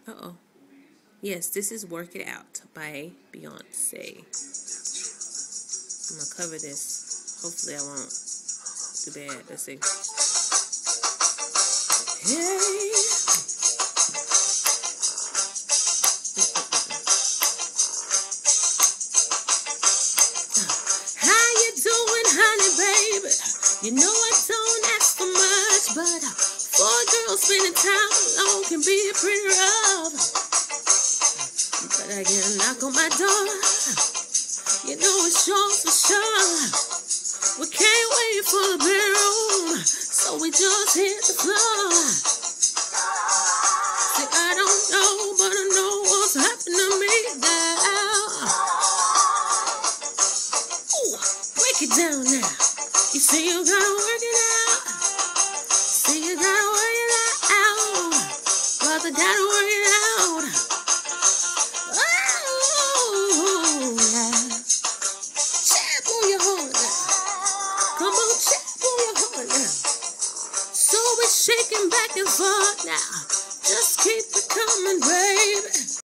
Uh-oh. Yes, this is Work It Out by Beyonce. I'm going to cover this. Hopefully I won't do bad. Let's see. Hey. How you doing, honey, baby? You know I don't ask for much, but for a girl spending time alone can be pretty rough. But I get a knock on my door. You know it's yours for sure. We can't wait for the bedroom, so we just hit the floor. See, I don't know, but I know what's happening to me now. Ooh, break it down now. You say you gotta work it out. Say you gotta work it out. Brother, gotta work it out. Oh, yeah. Chap on your heart now. Come on, chap on your heart now. So we're shaking back and forth now. Just keep it coming, baby.